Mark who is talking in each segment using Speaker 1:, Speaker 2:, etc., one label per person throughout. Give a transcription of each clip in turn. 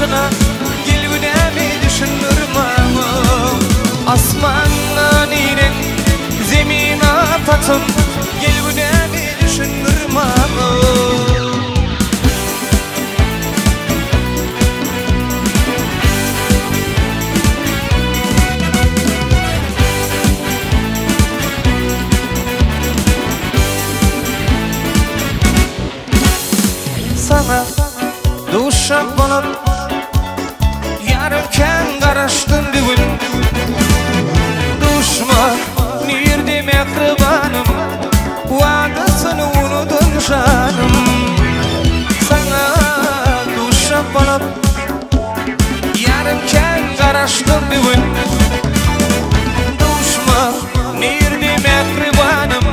Speaker 1: yaşına gelgünemi düşünürmem. Asmandan inen zemine tatın gelgünemi düşünürmem. Sana duşak bolup yarırken garaştın düğün. Duşma nirde mehribanım, vadasını unutun canım. Sana duşak bolup yarırken garaştın düğün. Duşma nirde mehribanım,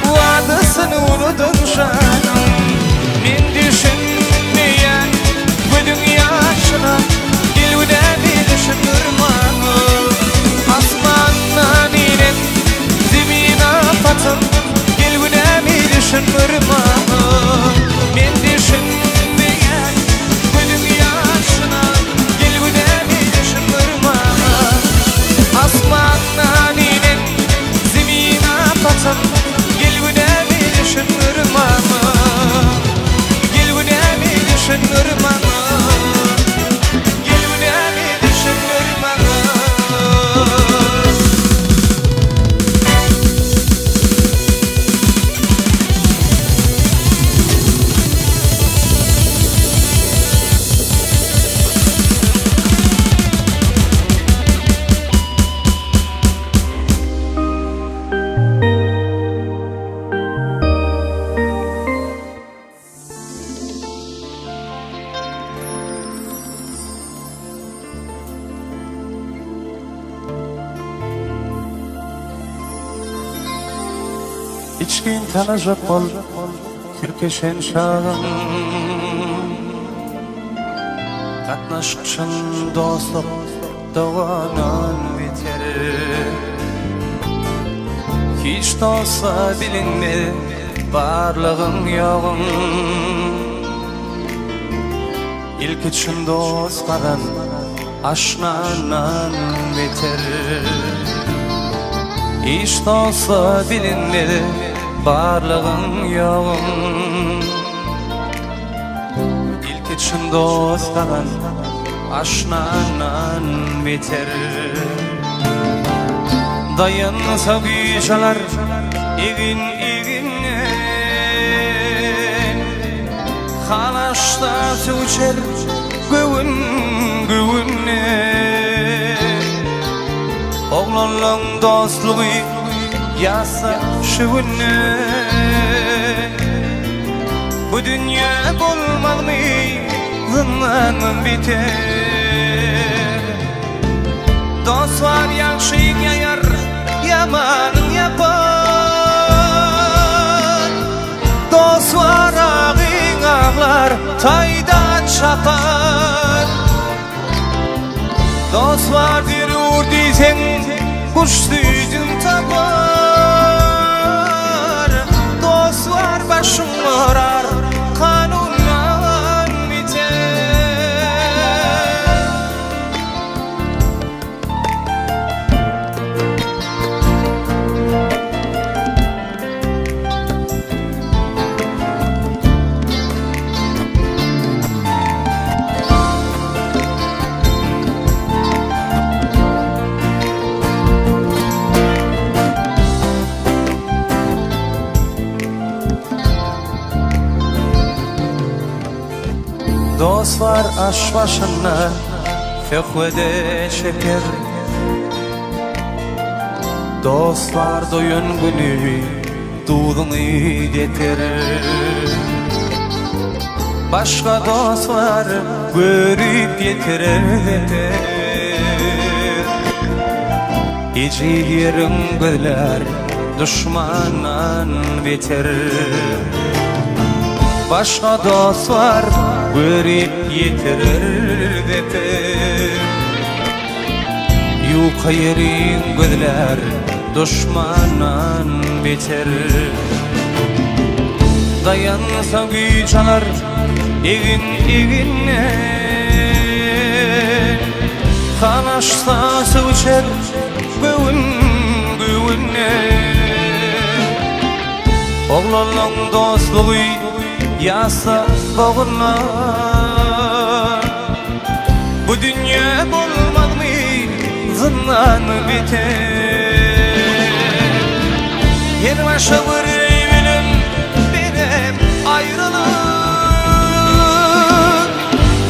Speaker 1: vadasını unutun canım. Men düşünmeyen bu dünyasına gelgünemi düşünürmem. Asmandan inen zemine batın gelgünemi düşünürmem. Men düşünmeyen bu dünyasına gelgünemi düşünürmem. Asmandan inen zemine batın gelgünemi düşünürmem. Düşünürmem, gelgünemi düşünürmem. İçkin tanıcak bol, Türkeşen şağım. Katnaşkışın dostluk doğanan biter. Hiç dostsa bilinme, varlığın yoğun. İlk için dostlardan aşnanan biter. Hiç dostsa bilinmedi, varlığın yoğun. İlk için dostlardan aşnanan biter. Dayansa güçalar egin egine, halaşta tüçer güvün güvüne. Oğlanın dostluğu yasa şüvünne. Bu dünya olmaz mı zınlanın biter. Dost var yaxşıyın yayar, yamanın yapar. Dost var ağın ağlar, tayda çapar. Dost var dirur diysen, kuş düzün tapar. Dost var başın arar, kanundan biter. Dost var aş başına fehvede şeker. Dost var doyun günü tuğdunu getirir. Başka dost var görüp getirir. İçi yerim gözler düşmandan biter. Başka dost var görüp yetirir beter. Yuka yerin gözler düşmandan biter. Dayansa güç alır egin egine. başta söçer güvünne Oğlanın dostluğu yasa bağına Bu dünya olmaz mı zınnan biter Yer başa vurayım benim ayrılık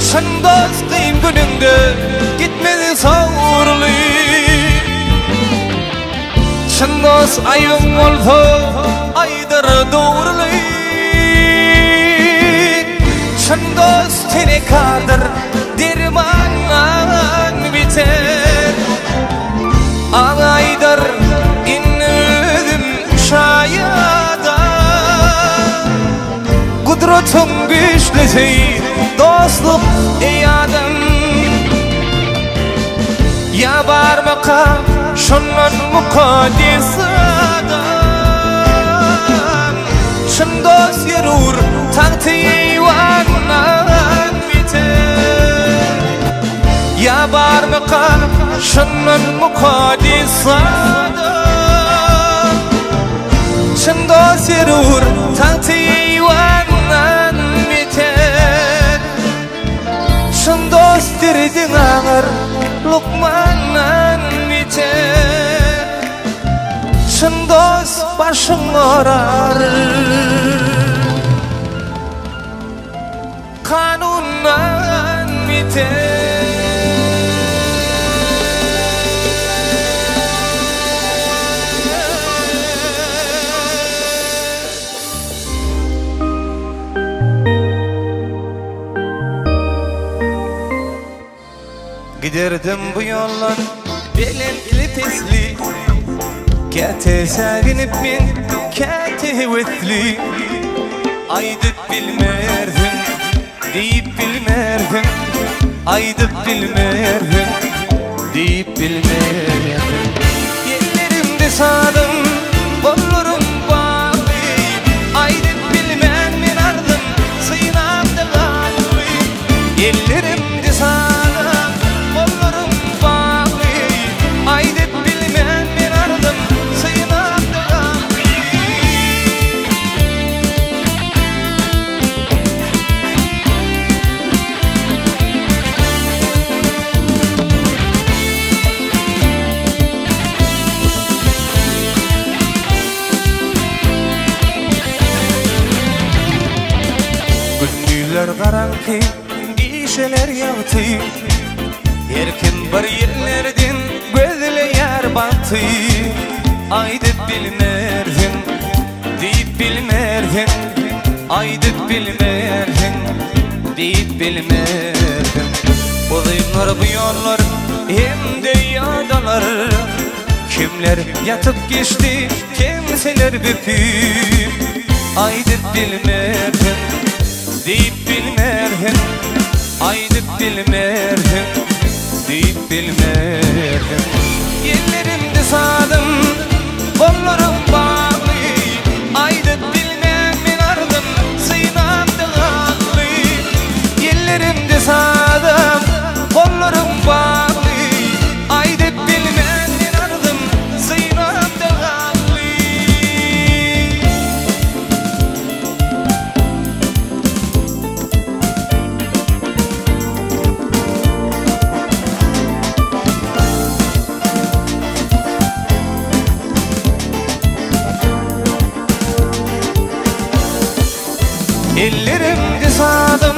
Speaker 1: Sen dostayım gününde gitmedi savurlu Sen dost ayım olsa aydır doğrulu Sen dost tene kardır dermanlan biter Ağaydır inledim şayada Kudretin güçlüsü dostluk ey adam Ya barmaqa şundan muqaddis adam Şun dost yerur taqtivandan biter Ya barmaqa şundan muqaddis adam Şun dost yerur taqtivandan biter Şun dost dirdin ağır Lukmandan biter Şun dost başın ağrar Kanundan biter Giderdim bu yollar belentli pesli Kete sevinip min kete vetli Aydıp bilmerdin deyip bilmerdin Aydıp bilmerdin deyip bilmerdin Yerlerimde sağdım bollurum bağlı Aydıp bilmem min ardım sığınam da galibi Yerlerimde sağdım Karanki gişeler yağtı Erkin bir yerlerden gözle yer battı Aydıp bilmerdin deyip bilmerdin Aydıp bilmerdin deyip bilmerdin Uzaylar bu yollar hem de yadalar Kimler yatıp geçti kimseler büpüp Aydıp bilmerdin deyip bilmerdin Aydıp bilmerdin deyip bilmerdin Yerlerimde sağdım kollarım bağlı Aydıp bilmem min ardım sığınam da galibi Yerlerimde sağdım kollarım bağlı Aydıp bilmem min ardım sığınam da galibi Ellerimde sağdım